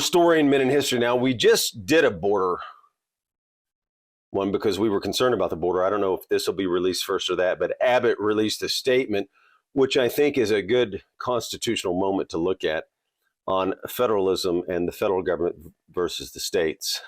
restoring men in history. Now, we just did a border one because we were concerned about the border. I don't know if this will be released first or that, but Abbott released a statement, which I think is a good constitutional moment to look at, on federalism and the federal government versus the states.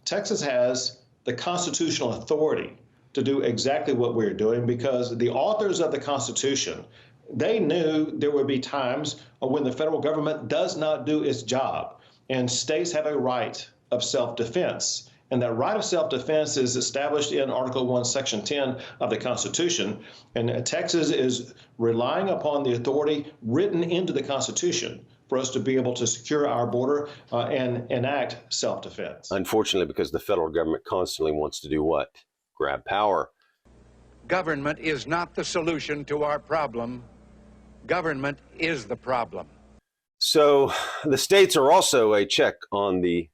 Texas has the constitutional authority to do exactly what we're doing because the authors of the Constitution, they knew there would be times when the federal government does not do its job, and states have a right of self-defense. And that right of self-defense is established in Article 1, Section 10 of the Constitution. And Texas is relying upon the authority written into the Constitution for us to be able to secure our border and enact self-defense. Unfortunately, because the federal government constantly wants to do what? Grab power. Government is not the solution to our problem. Government is the problem. So the states are also a check on the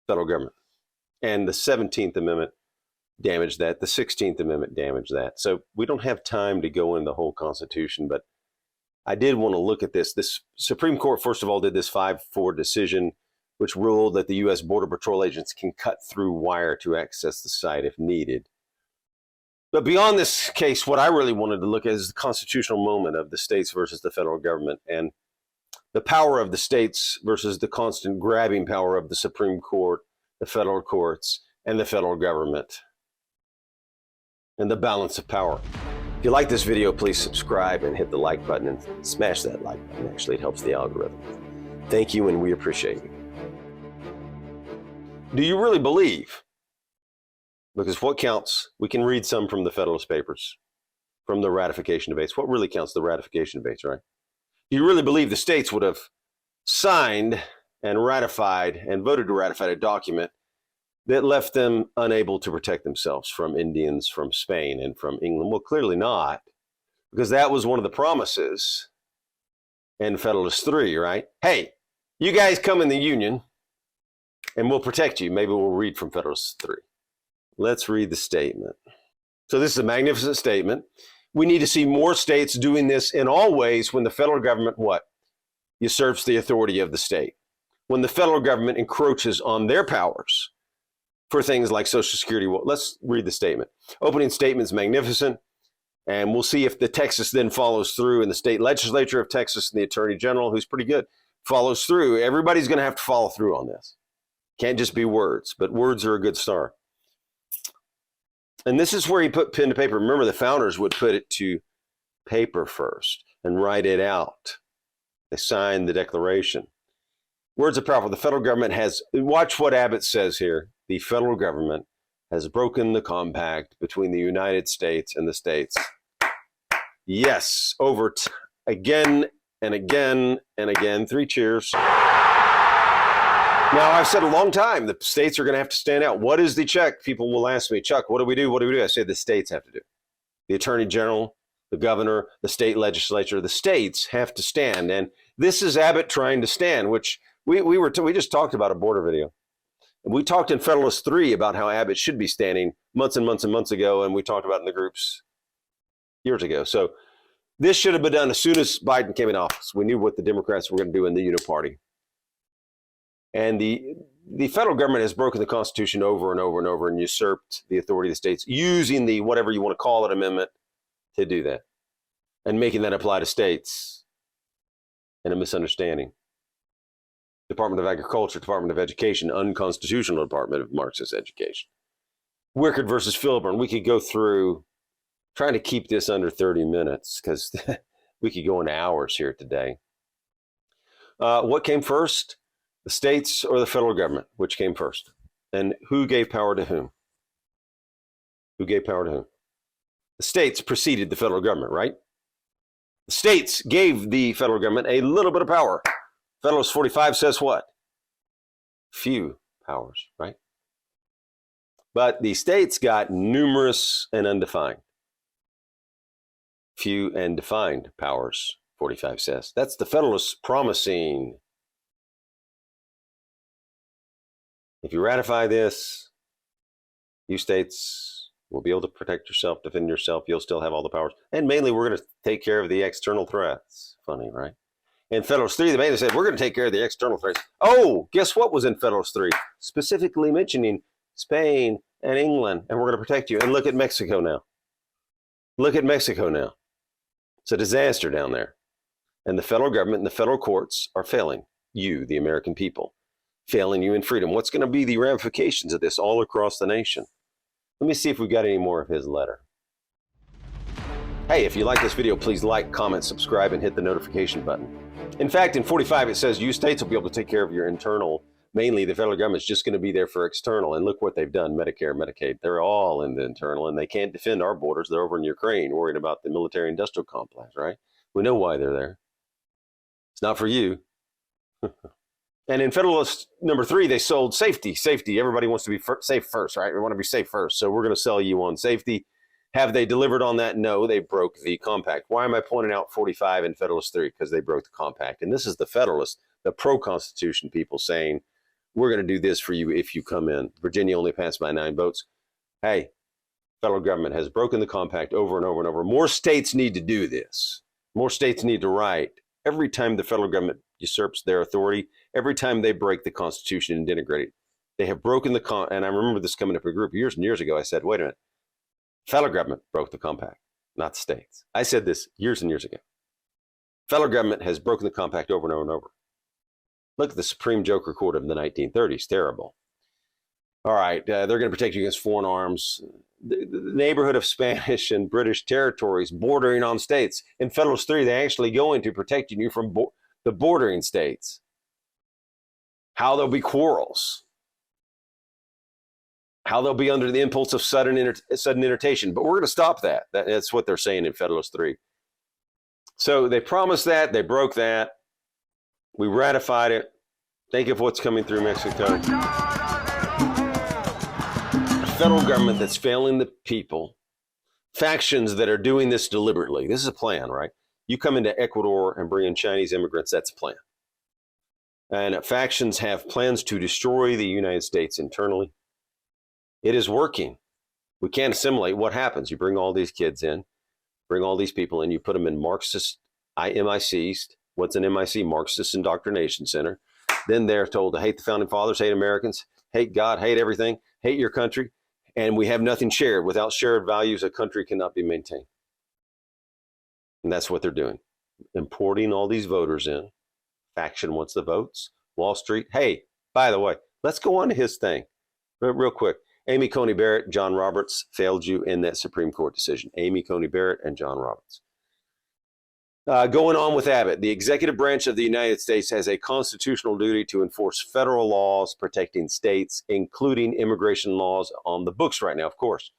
federal government. And the 17th Amendment damaged that. The 16th Amendment damaged that. So we don't have time to go into the whole Constitution, but I did want to look at this. This Supreme Court, first of all, did this 5-4 decision, which ruled that the U.S. Border Patrol agents can cut through wire to access the site if needed. But beyond this case, what I really wanted to look at is the constitutional moment of the states versus the federal government, and the power of the states versus the constant grabbing power of the Supreme Court, the federal courts, and the federal government, and the balance of power. If you like this video, please subscribe and hit the like button and smash that like button. Actually, it helps the algorithm. Thank you, and we appreciate you. Do you really believe? Because what counts, we can read some from the Federalist Papers, from the ratification debates. What really counts? The ratification debates, right? Do you really believe the states would have signed and ratified and voted to ratify a document that left them unable to protect themselves from Indians, from Spain, and from England? Well, clearly not, because that was one of the promises in Federalist 3, right? Hey, you guys come in the Union and we'll protect you. Maybe we'll read from Federalist 3. Let's read the statement. So this is a magnificent statement. We need to see more states doing this in all ways when the federal government, what? Usurps the authority of the state. When the federal government encroaches on their powers for things like Social Security. Well, let's read the statement. Opening statement is magnificent, and we'll see if the Texas then follows through, and the state legislature of Texas and the Attorney General, who's pretty good, follows through. Everybody's going to have to follow through on this. Can't just be words, but words are a good start. And this is where he put pen to paper. Remember, the founders would put it to paper first and write it out. They signed the Declaration. Words are powerful. The federal government has, watch what Abbott says here. The federal government has broken the compact between the United States and the states. Yes, again and again and again. 3 cheers. Now, I've said a long time, the states are going to have to stand out. What is the check? People will ask me, Chuck, what do we do? What do we do? I say the states have to do. The Attorney General, the governor, the state legislature, the states have to stand. And this is Abbott trying to stand, which we just talked about a border video. And we talked in Federalist 3 about how Abbott should be standing months and months and months ago, and we talked about it in the groups years ago. So this should have been done as soon as Biden came in office. We knew what the Democrats were going to do in the Uniparty. And the federal government has broken the Constitution over and over and over and usurped the authority of the states using the whatever you want to call it amendment to do that and making that apply to states in a misunderstanding. Department of Agriculture, Department of Education, unconstitutional Department of Marxist Education. Wickard versus Filburn. We could go through trying to keep this under 30 minutes because we could go into hours here today. What came first? The states or the federal government? Which came first? And who gave power to whom? Who gave power to whom? The states preceded the federal government, right? The states gave the federal government a little bit of power. Federalist 45 says what? Few powers, right? But the states got numerous and undefined. Few and defined powers, 45 says. That's the Federalists promising. If you ratify this, you states will be able to protect yourself, defend yourself. You'll still have all the powers. And mainly, we're going to take care of the external threats. Funny, right? In Federalist 3, they basically said, we're going to take care of the external threats. Oh, guess what was in Federalist 3? Specifically mentioning Spain and England, and we're going to protect you. And look at Mexico now. Look at Mexico now. It's a disaster down there. And the federal government and the federal courts are failing you, the American people, failing you in freedom. What's going to be the ramifications of this all across the nation? Let me see if we've got any more of his letter. Hey, if you like this video, please like, comment, subscribe, and hit the notification button. In fact, in 45, it says you states will be able to take care of your internal. Mainly, the federal government's just going to be there for external. And look what they've done, Medicare, Medicaid. They're all in the internal, and they can't defend our borders. They're over in Ukraine worried about the military-industrial complex, right? We know why they're there. It's not for you. And in Federalist number 3, they sold safety. Safety. Everybody wants to be safe first, right? We want to be safe first. So we're going to sell you on safety. Have they delivered on that? No, they broke the compact. Why am I pointing out 45 and Federalist 3? Because they broke the compact. And this is the Federalists, the pro-Constitution people saying, we're going to do this for you if you come in. Virginia only passed by 9 votes. Hey, federal government has broken the compact over and over and over. More states need to do this. More states need to write. Every time the federal government usurps their authority, every time they break the Constitution and denigrate it, they have broken the and I remember this coming up in a group years and years ago. I said, wait a minute. Federal government broke the compact, not the states. I said this years and years ago. Federal government has broken the compact over and over and over. Look at the Supreme Joker Court of the 1930s. Terrible. All right, they're going to protect you against foreign arms. The neighborhood of Spanish and British territories bordering on states. In Federalist 3, they actually go into protecting you from the bordering states. How there'll be quarrels. How they'll be under the impulse of sudden irritation. But we're going to stop that. That's what they're saying in Federalist 3. So they promised that. They broke that. We ratified it. Think of what's coming through Mexico. A federal government that's failing the people. Factions that are doing this deliberately. This is a plan, right? You come into Ecuador and bring in Chinese immigrants. That's a plan. And factions have plans to destroy the United States internally. It is working. We can't assimilate. What happens? You bring all these kids in, bring all these people in, you put them in Marxist MICs. What's an MIC? Marxist Indoctrination Center. Then they're told to hate the founding fathers, hate Americans, hate God, hate everything, hate your country. And we have nothing shared. Without shared values, a country cannot be maintained. And that's what they're doing. Importing all these voters in. Faction wants the votes. Wall Street. Hey, by the way, let's go on to his thing real quick. Amy Coney Barrett, John Roberts failed you in that Supreme Court decision. Amy Coney Barrett and John Roberts. Going on with Abbott, the executive branch of the United States has a constitutional duty to enforce federal laws protecting states, including immigration laws on the books right now, of course.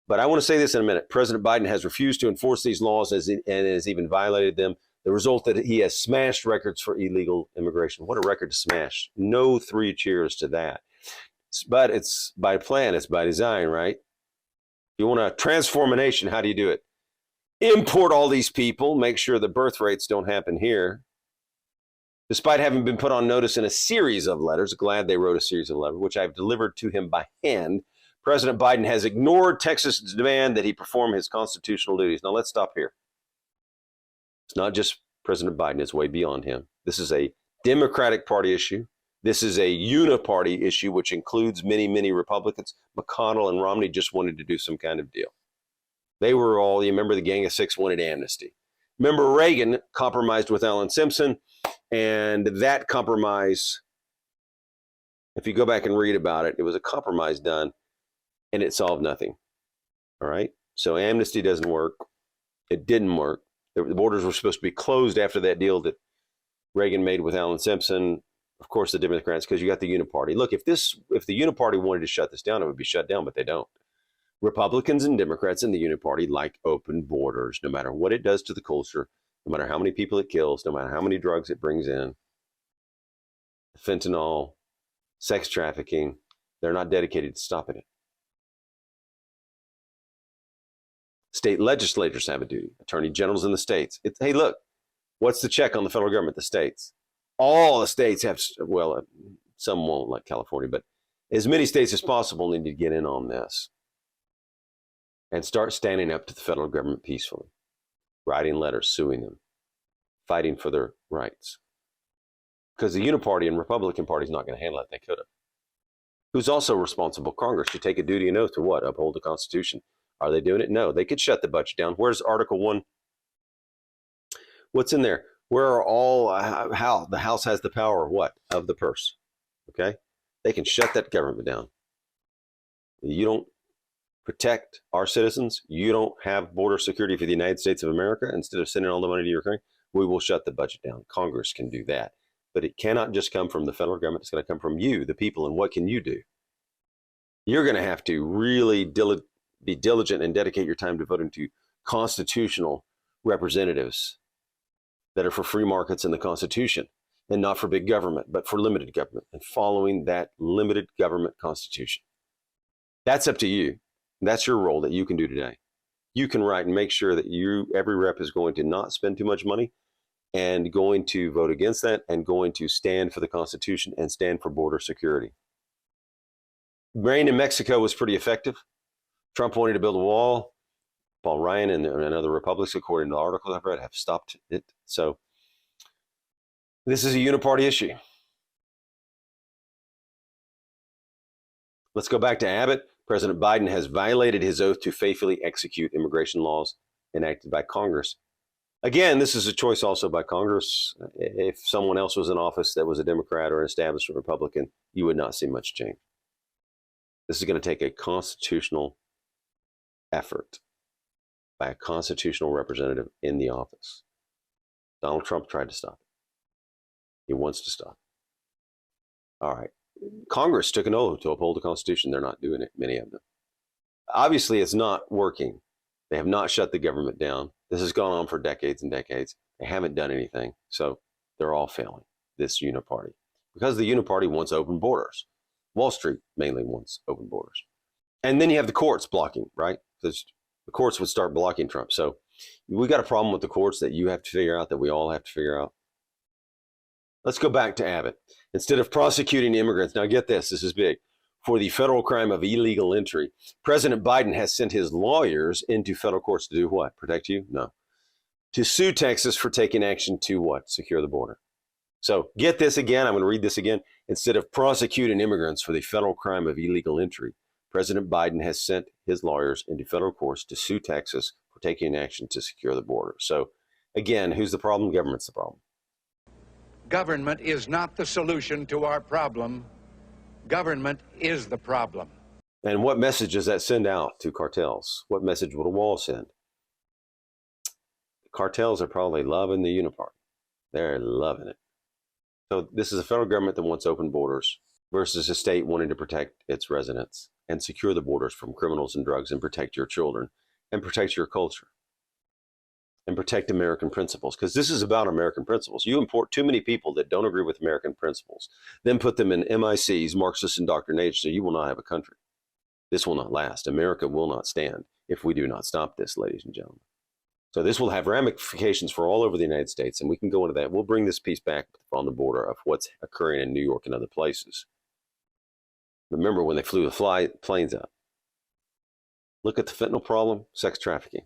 But I want to say this in a minute. President Biden has refused to enforce these laws and has even violated them. The result that he has smashed records for illegal immigration. What a record to smash. No 3 cheers to that. But it's by plan, it's by design, right? You want to transform a nation, how do you do it? Import all these people, make sure the birth rates don't happen here. Despite having been put on notice in a series of letters, glad they wrote a series of letters, which I've delivered to him by hand, President Biden has ignored Texas' demand that he perform his constitutional duties. Now let's stop here. It's not just President Biden, it's way beyond him. This is a Democratic Party issue. This is a uniparty issue, which includes many, many Republicans. McConnell and Romney just wanted to do some kind of deal. They were all, you remember the Gang of Six wanted amnesty. Remember Reagan compromised with Alan Simpson, and that compromise, if you go back and read about it, it was a compromise done, and it solved nothing. All right? So amnesty doesn't work. It didn't work. The borders were supposed to be closed after that deal that Reagan made with Alan Simpson. Of course, the Democrats, because you got the uniparty. Look, if the uniparty wanted to shut this down, it would be shut down, but they don't. Republicans and Democrats in the uniparty like open borders, no matter what it does to the culture, no matter how many people it kills, no matter how many drugs it brings in, fentanyl, sex trafficking, they're not dedicated to stopping it. State legislatures have a duty. Attorney generals in the states. Hey, look, what's the check on the federal government? The states. All the states have, well, some won't, like California, but as many states as possible need to get in on this and start standing up to the federal government peacefully, writing letters, suing them. fighting for their rights. Because the Uniparty and Republican Party is not going to handle it. They could have. Who's also responsible? Congress should take a duty and oath to what? Uphold the Constitution. Are they doing it? No. They could shut the budget down. Where's Article 1? What's in there? Where are all, how? The House has the power, what? Of the purse. Okay? They can shut that government down. You don't protect our citizens. You don't have border security for the United States of America. Instead of sending all the money to Ukraine, we will shut the budget down. Congress can do that. But it cannot just come from the federal government. It's going to come from you, the people. And what can you do? You're going to have to really be diligent and dedicate your time to voting to constitutional representatives that are for free markets in the Constitution and not for big government, but for limited government and following that limited government constitution. That's up to you. That's your role that you can do today. You can write and make sure that every rep is going to not spend too much money and going to vote against that and going to stand for the Constitution and stand for border security. Rain in Mexico was pretty effective. Trump wanted to build a wall. Paul Ryan and other Republicans, according to the articles I've read, have stopped it. So this is a uniparty issue. Let's go back to Abbott. President Biden has violated his oath to faithfully execute immigration laws enacted by Congress. Again, this is a choice also by Congress. If someone else was in office that was a Democrat or an establishment Republican, you would not see much change. This is going to take a constitutional effort by a constitutional representative in the office. Donald Trump tried to stop it. He wants to stop it. All right. Congress took an oath to uphold the Constitution. They're not doing it, many of them. Obviously, it's not working. They have not shut the government down. This has gone on for decades and decades. They haven't done anything. So they're all failing, this uniparty. Because the uniparty wants open borders. Wall Street mainly wants open borders. And then you have the courts blocking, right? Because the courts would start blocking Trump. So we got a problem with the courts that you have to figure out, that we all have to figure out. Let's go back to Abbott. Instead of prosecuting immigrants, now get this is big, for the federal crime of illegal entry, President Biden has sent his lawyers into federal courts to do what? Protect you? No. To sue Texas for taking action to what? Secure the border. So get this again. I'm going to read this again. Instead of prosecuting immigrants for the federal crime of illegal entry, President Biden has sent his lawyers into federal courts to sue Texas for taking action to secure the border. So again, who's the problem? Government's the problem. Government is not the solution to our problem. Government is the problem. And what message does that send out to cartels? What message would a wall send? The cartels are probably loving the uniparty. They're loving it. So this is a federal government that wants open borders versus a state wanting to protect its residents and secure the borders from criminals and drugs and protect your children and protect your culture and protect American principles. Because this is about American principles. You import too many people that don't agree with American principles, then put them in MICs, Marxist indoctrination, so you will not have a country. This will not last. America will not stand if we do not stop this, ladies and gentlemen. So this will have ramifications for all over the United States, and we can go into that. We'll bring this piece back on the border of what's occurring in New York and other places. Remember when they flew the planes out. Look at the fentanyl problem, sex trafficking.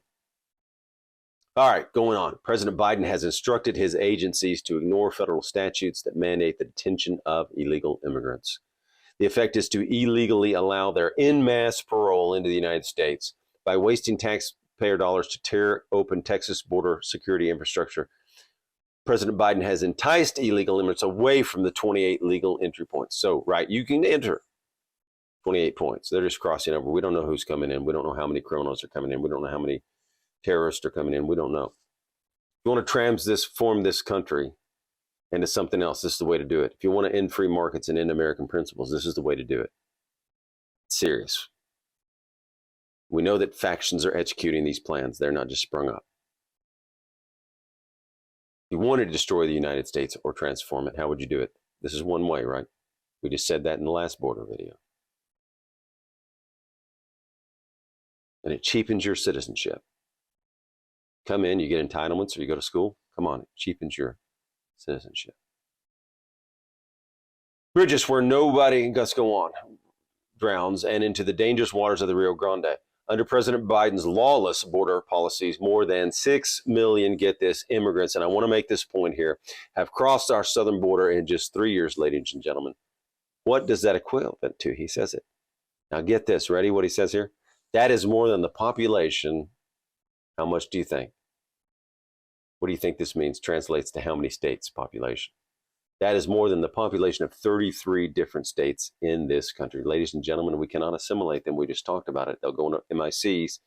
All right, going on. President Biden has instructed his agencies to ignore federal statutes that mandate the detention of illegal immigrants. The effect is to illegally allow their en masse parole into the United States by wasting taxpayer dollars to tear open Texas border security infrastructure. President Biden has enticed illegal immigrants away from the 28 legal entry points. So, right, you can enter 28 points. They're just crossing over. We don't know who's coming in. We don't know how many criminals are coming in. We don't know how many terrorists are coming in. We don't know. If you want to transform this country into something else, this is the way to do it. If you want to end free markets and end American principles, this is the way to do it. It's serious. We know that factions are executing these plans. They're not just sprung up. If you want to destroy the United States or transform it, how would you do it? This is one way, right? We just said that in the last border video. And it cheapens your citizenship. Come in, you get entitlements, or you go to school. Come on, it cheapens your citizenship. Bridges where nobody, let's go on, drowns and into the dangerous waters of the Rio Grande. Under President Biden's lawless border policies, more than 6 million, get this, immigrants, and I want to make this point here, have crossed our southern border in just 3 years, ladies and gentlemen. What does that equivalent to? He says it. Now get this, ready what he says here? That is more than the population. How much do you think? What do you think this means? Translates to how many states population? That is more than the population of 33 different states in this country. Ladies and gentlemen, we cannot assimilate them. We just talked about it. They'll go into MICs.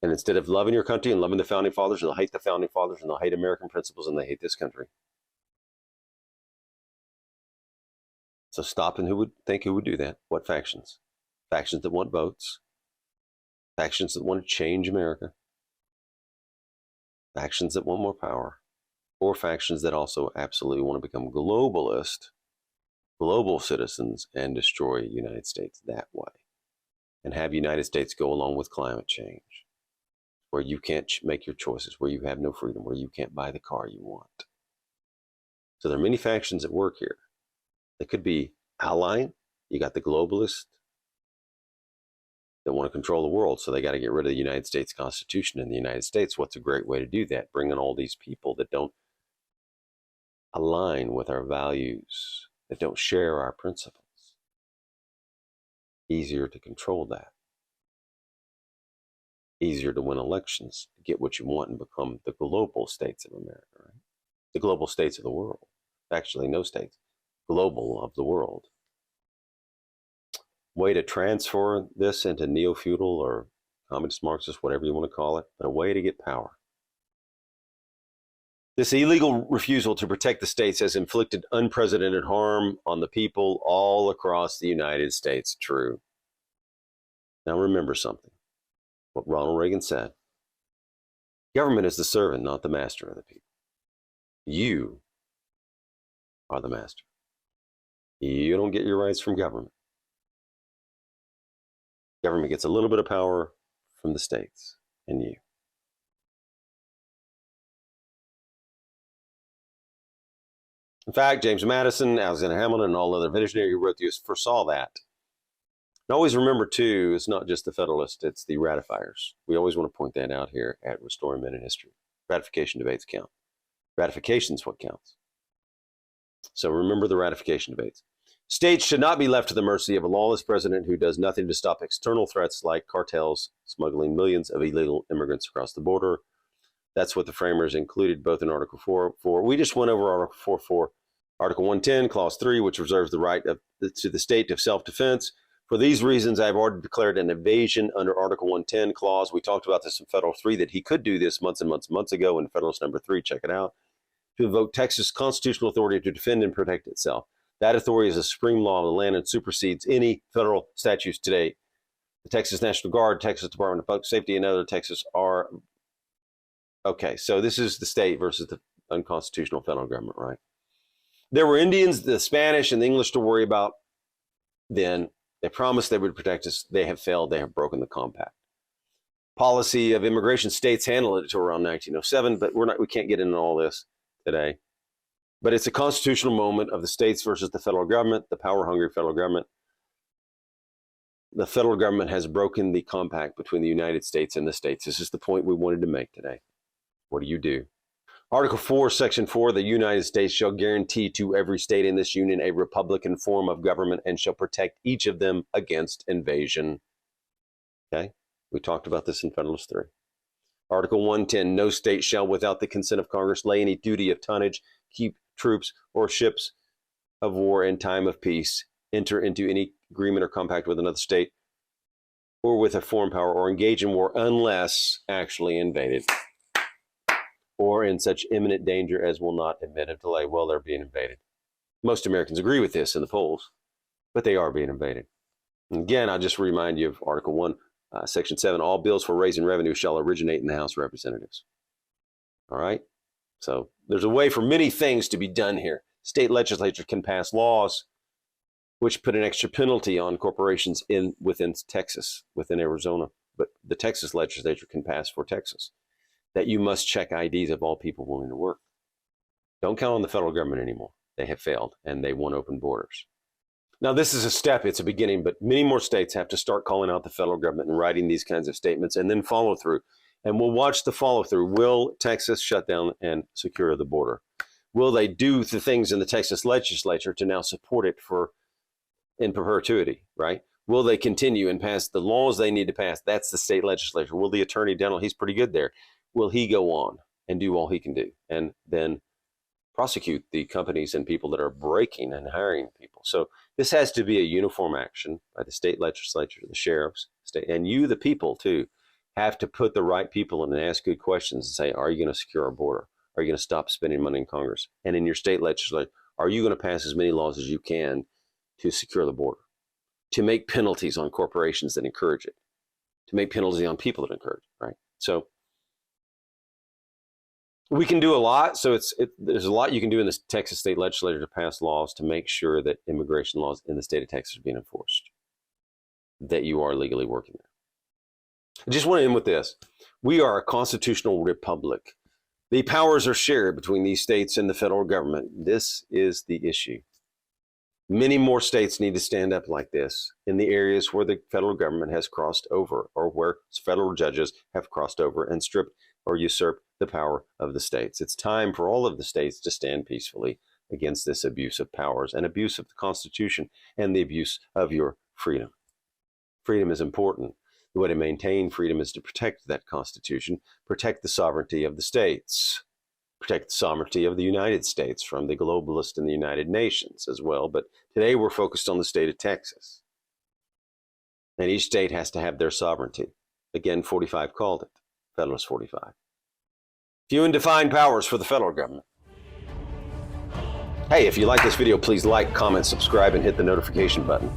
And instead of loving your country and loving the founding fathers, they'll hate the founding fathers and they'll hate American principles and they hate this country. So stop, and who would do that? What factions? Factions that want votes. Factions that want to change America. Factions that want more power. Or factions that also absolutely want to become globalist, global citizens, and destroy the United States that way. And have United States go along with climate change, where you can't make your choices, where you have no freedom, where you can't buy the car you want. So there are many factions at work here. They could be allying. You got the globalists that want to control the world, so they got to get rid of the United States Constitution in the United States. What's a great way to do that? Bring in all these people that don't align with our values, that don't share our principles. Easier to control that. Easier to win elections, to get what you want and become the global states of America, right? The global states of the world. Actually, no states. Global of the world. Way to transfer this into neo-feudal or communist Marxist, whatever you want to call it, but a way to get power. This illegal refusal to protect the states has inflicted unprecedented harm on the people all across the United States. True. Now remember something, what Ronald Reagan said. Government is the servant, not the master of the people. You are the master. You don't get your rights from government. Government gets a little bit of power from the states and you. In fact, James Madison, Alexander Hamilton, and all other visionaries who wrote these foresaw that. And always remember, too, it's not just the Federalists, it's the ratifiers. We always want to point that out here at Restoring Men in History. Ratification debates count. Ratification is what counts. So remember the ratification debates. States should not be left to the mercy of a lawless president who does nothing to stop external threats like cartels smuggling millions of illegal immigrants across the border. That's what the framers included both in Article 4. We just went over Article 4.4. Article 110, Clause 3, which reserves the right to the state of self-defense. For these reasons, I've already declared an invasion under Article 110 clause. We talked about this in Federal 3, that he could do this months and months and months ago in Federalist number 3. Check it out. To invoke Texas' constitutional authority to defend and protect itself. That authority is a supreme law of the land and supersedes any federal statutes today. The Texas National Guard, Texas Department of Public Safety, and other Texas are... Okay, so this is the state versus the unconstitutional federal government, right? There were Indians, the Spanish, and the English to worry about then. They promised they would protect us. They have failed. They have broken the compact. Policy of immigration, states handled it to around 1907, but we can't get into all this today. But it's a constitutional moment of the states versus the federal government, the power-hungry federal government. The federal government has broken the compact between the United States and the states. This is the point we wanted to make today. What do? Article 4, Section 4, the United States shall guarantee to every state in this union a republican form of government and shall protect each of them against invasion. Okay? We talked about this in Federalist 3. Article 110, no state shall, without the consent of Congress, lay any duty of tonnage, keep troops or ships of war in time of peace, enter into any agreement or compact with another state or with a foreign power, or engage in war unless actually invaded, or in such imminent danger as will not admit of delay. Well, they're being invaded. Most Americans agree with this in the polls, but they are being invaded. And again, I'll just remind you of Article 1, Section 7, all bills for raising revenue shall originate in the House of Representatives. All right? So there's a way for many things to be done here. State legislatures can pass laws which put an extra penalty on corporations within Texas, within Arizona. But the Texas legislature can pass for Texas that you must check IDs of all people willing to work. Don't count on the federal government anymore. They have failed, and they want open borders. Now, this is a step, it's a beginning, but many more states have to start calling out the federal government and writing these kinds of statements and then follow through. And we'll watch the follow through. Will Texas shut down and secure the border? Will they do the things in the Texas legislature to now support it in perpetuity, right? Will they continue and pass the laws they need to pass? That's the state legislature. Will the attorney general, he's pretty good there. Will he go on and do all he can do and then prosecute the companies and people that are breaking and hiring people? So this has to be a uniform action by the state legislature, the sheriffs, and you, the people too, have to put the right people in and ask good questions and say, are you going to secure our border? Are you going to stop spending money in Congress? And in your state legislature, are you going to pass as many laws as you can to secure the border, to make penalties on corporations that encourage it, to make penalties on people that encourage it, right? So we can do a lot. So there's a lot you can do in the Texas state legislature to pass laws to make sure that immigration laws in the state of Texas are being enforced, that you are legally working there. I just want to end with this. We are a constitutional republic. The powers are shared between these states and the federal government. This is the issue. Many more states need to stand up like this in the areas where the federal government has crossed over or where federal judges have crossed over and stripped or usurped the power of the states. It's time for all of the states to stand peacefully against this abuse of powers and abuse of the Constitution and the abuse of your freedom. Freedom is important. The way to maintain freedom is to protect that Constitution, protect the sovereignty of the states, protect the sovereignty of the United States from the globalists and the United Nations as well. But today we're focused on the state of Texas. And each state has to have their sovereignty. Again, 45 called it, Federalist 45. Few and defined powers for the federal government. Hey, if you like this video, please like, comment, subscribe, and hit the notification button.